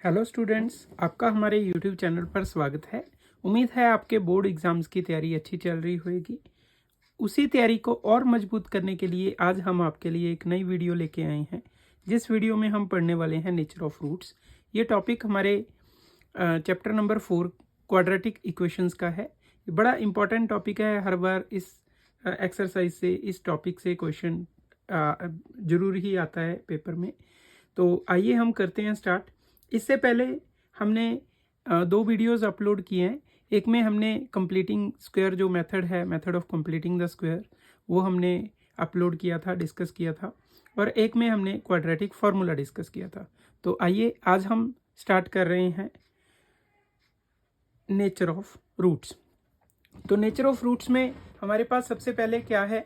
Hello students, आपका हमारे YouTube channel पर स्वागत है। उम्मीद है आपके बोर्ड एग्जाम्स की तैयारी अच्छी चल रही होगी। उसी तैयारी को और मजबूत करने के लिए आज हम आपके लिए एक नई वीडियो लेके आए हैं, जिस वीडियो में हम पढ़ने वाले हैं नेचर ऑफ रूट्स। ये टॉपिक हमारे चैप्टर नंबर 4 क्वाड्रेटिक इक्वेशंस का है। ये बड़ा इंपॉर्टेंट टॉपिक है। हर बार इस एक्सरसाइज से, इस टॉपिक से क्वेश्चन जरूर ही आता है पेपर में। तो आइए हम करते हैं स्टार्ट। इससे पहले हमने 2 वीडियोस अपलोड किए हैं। एक में हमने कंप्लीटिंग स्क्वायर जो मेथड है, method of completing the square, वो हमने अपलोड किया था, डिस्कस किया था। और एक में हमने क्वाड्रेटिक फार्मूला डिस्कस किया था। तो आइए आज हम स्टार्ट कर रहे हैं नेचर ऑफ रूट्स। तो नेचर ऑफ रूट्स में हमारे पास सबसे पहले क्या है,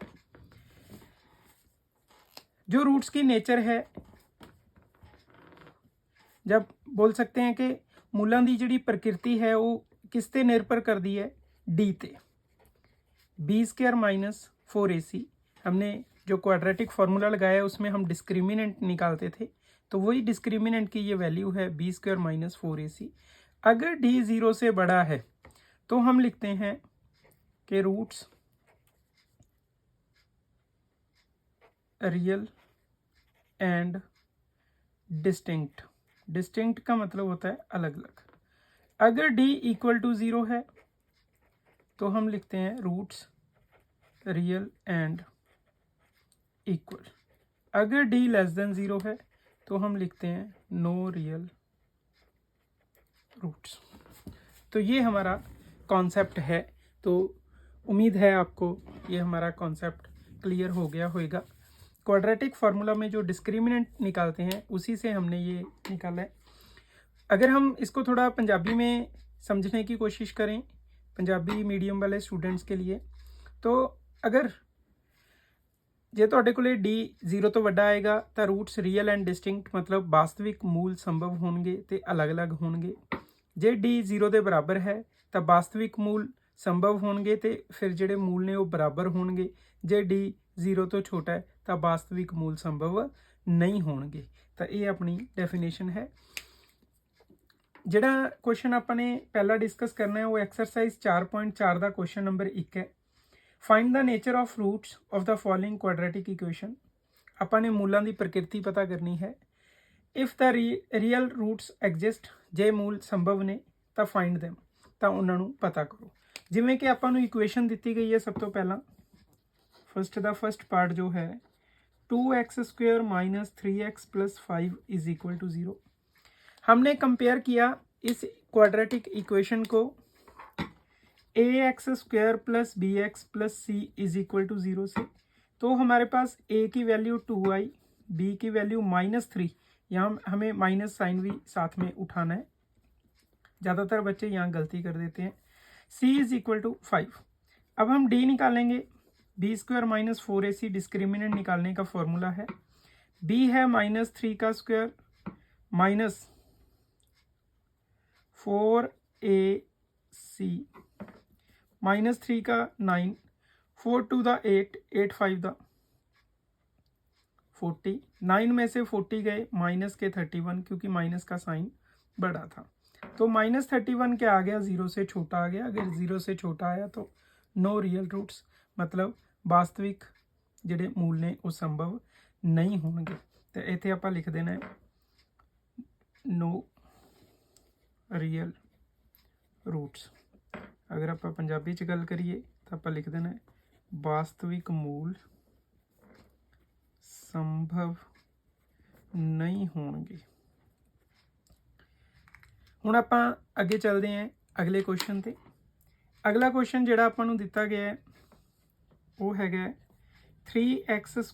जो रूट्स की नेचर है, जब बोल सकते हैं कि मूलों की जिहड़ी प्रकृति है वो किस ते निर्भर करती है, डी ते। b² - 4ac हमने जो क्वाड्रेटिक फार्मूला लगाया उसमें हम डिस्क्रिमिनेंट निकालते थे, तो वही डिस्क्रिमिनेंट की ये वैल्यू है b² - 4ac। अगर d 0 से बड़ा है तो हम लिखते हैं कि roots real and distinct. Distinct का मतलब होता है अलग अलग। अगर d = 0 है तो हम लिखते हैं रूट्स रियल एंड इक्वल। अगर d <0 है तो हम लिखते हैं नो रियल रूट्स। तो ये हमारा कॉन्सेप्ट है। तो उम्मीद है आपको ये हमारा कॉन्सेप्ट क्लियर हो गया होगा। क्वाड्रेटिक फार्मूला में जो डिस्क्रिमिनेंट निकालते हैं उसी से हमने ये निकाला है। अगर हम इसको थोड़ा पंजाबी में समझने की कोशिश करें, पंजाबी मीडियम वाले स्टूडेंट्स के लिए, तो अगर जे तुहाडे कोले d 0 तो वड्डा आएगा तो रूट्स रियल एंड डिस्टिंक्ट मतलब वास्तविक मूल संभव होंगे ते अलग अलग होंगे। जे d 0 के बराबर है तो वास्तविक मूल संभव होंगे ते फिर जिहड़े मूल ने वो बराबर होंगे। जे d 0 तो छोटा है तो वास्तविक मूल संभव नहीं होंगे। तो ये अपनी डेफिनेशन है। जिहड़ा क्वेश्चन आपने पहला डिस्कस करना है वो एक्सरसाइज 4.4 का क्वेश्चन नंबर 1 है। Find the nature of roots of the following quadratic equation. अपने मूलों की प्रकृति पता करनी है। If the real roots exist, जे मूल संभव ने तो फाइंड देम, तो उन्होंने पता करो। जिमें कि आपको इक्वेशन दी गई है, सब तो पहला फर्स्ट पार्ट जो है 2x² - 3x + 5 = 0। हमने कंपेयर किया इस क्वाड्रेटिक इक्वेशन को ax² + bx + c = 0 से। तो हमारे पास a की वैल्यू 2 आई, b की वैल्यू -3, यहाँ हमें माइनस साइन भी साथ में उठाना है, ज़्यादातर बच्चे यहाँ गलती कर देते हैं। c = 5। अब हम d निकालेंगे। b² - 4ac डिस्क्रिमिनेंट निकालने का फॉर्मूला है। b है -3 का स्क्वायर -4ac -3 का 9, 4 2 दा 8, 8 5 दा 40, 9 में से 40 गए माइनस के 31, क्योंकि माइनस का साइन बड़ा था। तो -31 क्या आ गया, 0 से छोटा आ गया। अगर 0 से छोटा आया तो नो रियल रूट्स मतलब वास्तविक जिहड़े मूल ने वो संभव नहीं होंगे। तो इत्थे आपां लिख देना है नो रियल रूट्स। अगर आप पंजाबी च गल करिए तो आप लिख देना है वास्तविक मूल संभव नहीं होंगे। हुण आप अगे चलते हैं अगले क्वेश्चन ते। अगला क्वेश्चन जिहड़ा आपां नूं दिता गया है वो हैगा 3x² -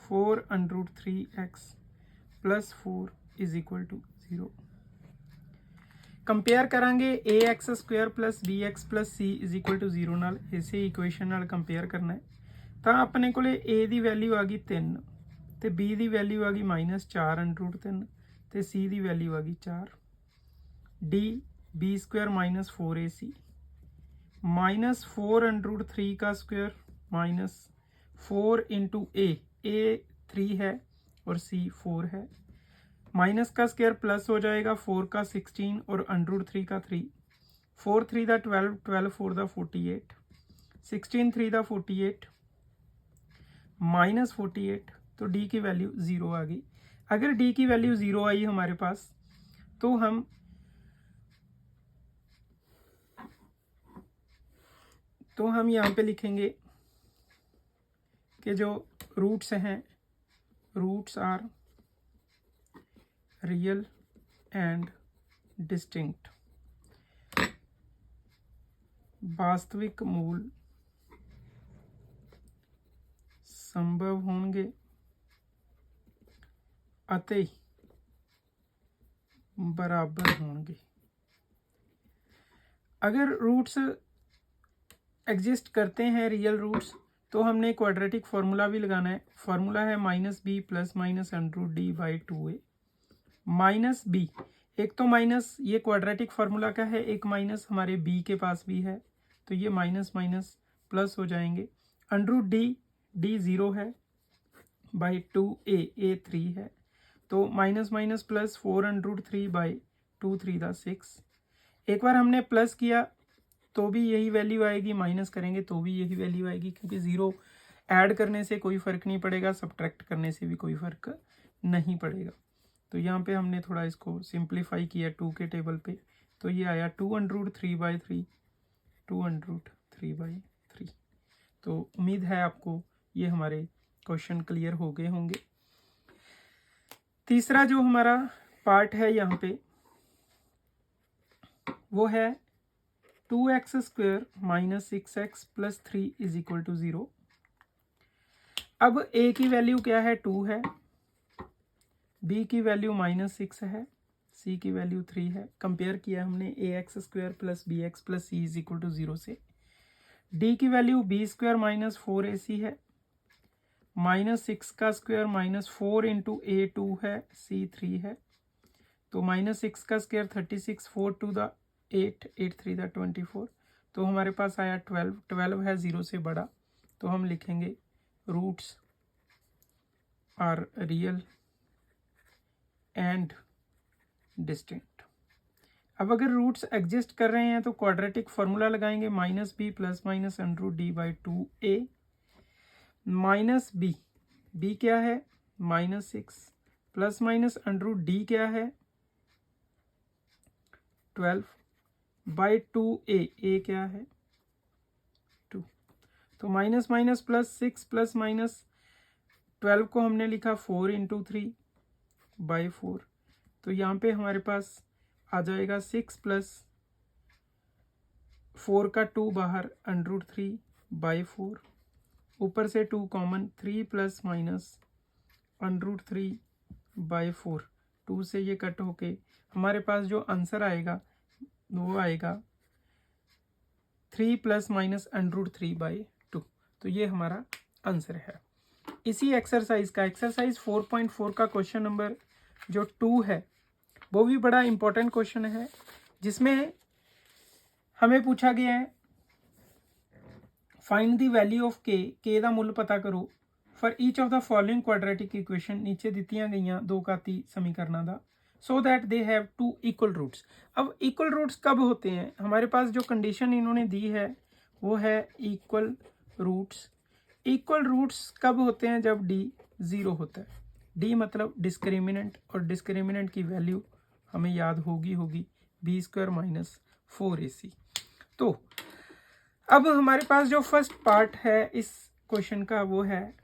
4√3x + 4 = 0। कंपेयर करांगे ax² + bx + c = 0 नाल। इसे इक्वेशन नाल कंपेयर करना है। तो अपने को a की वैल्यू आ गई 3, तो b की वैल्यू आ गई -4√3, तो c की वैल्यू आ गई 4। d b² - 4ac -4√3 का स्क्वायर -4 × a 3 है और c 4 है माइनस का स्क्वायर प्लस हो जाएगा, 4 का 16 और √3 का 3, 4 3 दा 12, 12 4 दा 48, 16 3 दा 48 माइनस 48, तो डी की वैल्यू 0 आ गई। अगर डी की वैल्यू 0 आई हमारे पास तो हम यहाँ पे लिखेंगे कि जो रूट्स हैं, roots are real and distinct, वास्तविक मूल संभव होंगे अते बराबर होंगे। अगर रूट्स एग्जिस्ट करते हैं, रियल रूट्स, तो हमने क्वाड्रेटिक फार्मूला भी लगाना है। फार्मूला है -b plus minus √d/2a। Minus b, एक तो माइनस ये क्वाड्रेटिक फार्मूला का है, एक माइनस हमारे b के पास भी है, तो ये माइनस माइनस प्लस हो जाएंगे। √d 0 है, /2a, a 3 है, तो माइनस माइनस प्लस 4√3/2 3 दा 6। एक बार हमने प्लस किया तो भी यही वैल्यू आएगी, माइनस करेंगे तो भी यही वैल्यू आएगी, क्योंकि 0 ऐड करने से कोई फ़र्क नहीं पड़ेगा, सब्ट्रैक्ट करने से भी कोई फ़र्क नहीं पड़ेगा। तो यहाँ पे हमने थोड़ा इसको सिंप्लीफाई किया 2 के टेबल पे, तो ये आया 2√3/3, 2√3/3। तो उम्मीद है आपको ये हमारे क्वेश्चन क्लियर हो गए होंगे। तीसरा जो हमारा पार्ट है यहाँ पे वो है 2x² - 6x + 3 = 0। अब a की वैल्यू क्या है, 2 है, b की वैल्यू -6 है, c की वैल्यू 3 है। कंपेयर किया हमने ax² + bx + c = 0 से। d की वैल्यू b² - 4ac है, -6 का स्क्वायर -4 × a2 है, c 3 है, तो -6 का स्क्वायर 36, 4 2 दा 8, 8 3 दा 24, तो हमारे पास आया 12, 12 है 0 से बड़ा, तो हम लिखेंगे roots are real and distinct. अब अगर रूट्स एग्जिस्ट कर रहे हैं तो क्वाड्रेटिक फार्मूला लगाएंगे, -b plus minus √d/2a minus b क्या है, -6 प्लस माइनस √d क्या है, 12/2a, a क्या है, 2, तो minus minus plus 6 plus minus 12 को हमने लिखा 4 × 3/4, तो यहाँ पे हमारे पास आ जाएगा 6 प्लस 4 का 2 बाहर, √3/4, ऊपर से 2 कॉमन, 3 प्लस माइनस √3/4, 2 से ये कट होके हमारे पास जो आंसर आएगा वो आएगा 3 प्लस माइनस √3/2, तो ये हमारा आंसर है। इसी एक्सरसाइज का, एक्सरसाइज 4.4 का क्वेश्चन नंबर जो 2 है वो भी बड़ा इंपॉर्टेंट क्वेश्चन है, जिसमें हमें पूछा गया है फाइंड द वैल्यू ऑफ के ਦਾ ਮੁੱਲ ਪਤਾ ਕਰੋ for each of the following quadratic equation. नीचे ਦਿੱਤੀਆਂ ਗਈਆਂ ਦੋ ਘਾਤੀ समीकरणों ਦਾ, so that they have 2 equal roots. अब इक्वल रूट्स कब होते हैं, हमारे पास जो कंडीशन इन्होंने दी है वो है इक्वल रूट्स। इक्वल रूट्स कब होते हैं, जब d 0 होता है। d मतलब डिस्क्रिमिनेंट, और डिस्क्रिमिनेंट की वैल्यू हमें याद होगी b² - 4ac। तो अब हमारे पास जो फर्स्ट पार्ट है इस क्वेश्चन का वो है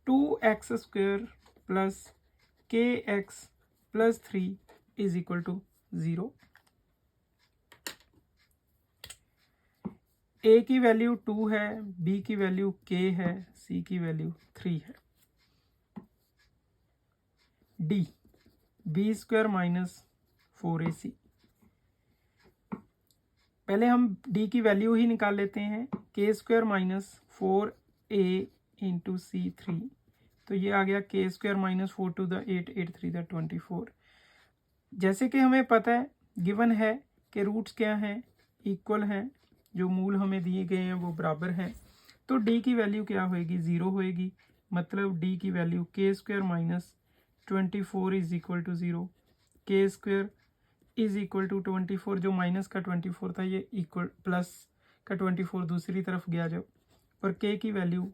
2x² + kx + 3 = 0। a की वैल्यू 2 है, b की वैल्यू k है, c की वैल्यू 3 है। d b² - 4ac। पहले हम d की वैल्यू ही निकाल लेते हैं, k² - 4a × c3, तो ये आ गया k² - 4 2 दा 8, 8 3 दा 24। जैसे कि हमें पता है, गिवन है कि रूट्स क्या हैं, इक्वल हैं, जो मूल हमें दिए गए हैं वो बराबर हैं, तो d की वैल्यू क्या होएगी, 0 होएगी। मतलब d की value k² - 24 is equal to 0, के स्क्वायर इज इक्वल टू 24, जो माइनस का 24 था ये इक्वल प्लस का 24 दूसरी तरफ गया जब, और के की वैल्यू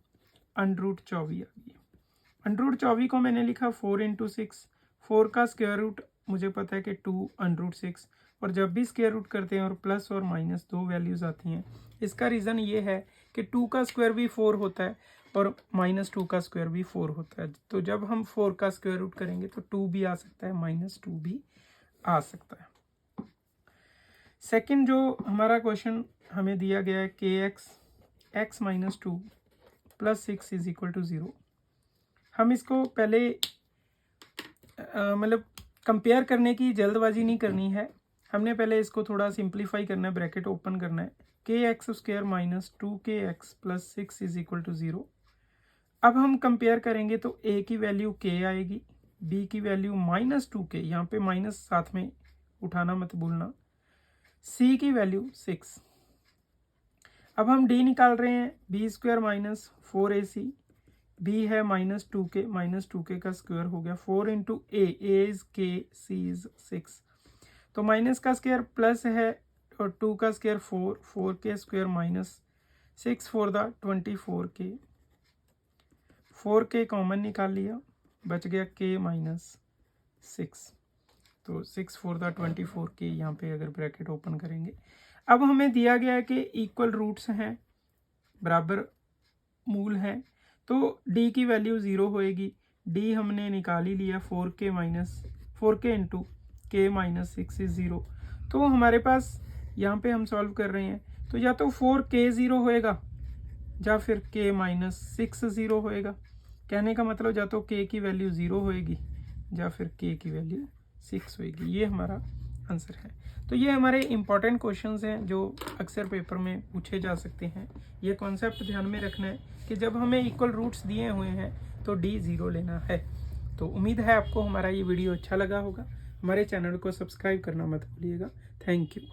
√24 आ गई। √24 को मैंने लिखा 4 इंटू 6, 4 का स्क्वायर रूट मुझे पता है कि 2 √6, और जब भी स्क्वायर रूट करते हैं और प्लस और माइनस दो वैल्यूज़ आती हैं, इसका रीज़न ये है कि 2 का स्क्वायर भी 4 होता है और -2 का स्क्वायर भी 4 होता है। तो जब हम 4 का स्क्वायर रूट करेंगे तो 2 भी आ सकता है, -2 भी आ सकता है। सेकंड जो हमारा क्वेश्चन हमें दिया गया है के x -2 + 6 इज इक्वल टू 0। हम इसको पहले मतलब कंपेयर करने की जल्दबाजी नहीं करनी है, हमने पहले इसको थोड़ा सिंप्लीफाई करना है, ब्रैकेट ओपन करना है। kx² - 2kx + 6 is equal to 0। अब हम कंपेयर करेंगे तो a की वैल्यू k आएगी, b की वैल्यू -2k, यहाँ पे माइनस साथ में उठाना मत भूलना, c की वैल्यू 6। अब हम d निकाल रहे हैं, b² - 4ac, b है -2k का स्क्वायर हो गया 4 into a is k, c is 6, तो माइनस का स्क्वायर प्लस है और 2 का स्क्वायर 4 के square -6 4 the 24k, 4k common निकाल लिया, बच गया k -6, तो 6 4 द 24k, यहाँ पे अगर ब्रैकेट ओपन करेंगे। अब हमें दिया गया है कि इक्वल रूट्स हैं, बराबर मूल हैं, तो d की वैल्यू 0 होएगी। d हमने निकाल ही लिया, 4k इंटू k -6 इज 0। तो हमारे पास यहाँ पे हम सॉल्व कर रहे हैं, तो या तो 4k 0 होएगा या फिर k -6 0 होएगा। कहने का मतलब या तो k की वैल्यू 0 होएगी या फिर k की वैल्यू 6 होएगी। ये हमारा आंसर है। तो ये हमारे इंपॉर्टेंट क्वेश्चंस हैं जो अक्सर पेपर में पूछे जा सकते हैं। ये कॉन्सेप्ट ध्यान में रखना है कि जब हमें इक्वल रूट्स दिए हुए हैं तो d 0 लेना है। तो उम्मीद है आपको हमारा ये वीडियो अच्छा लगा होगा। हमारे चैनल को सब्सक्राइब करना मत भूलिएगा। Thank you.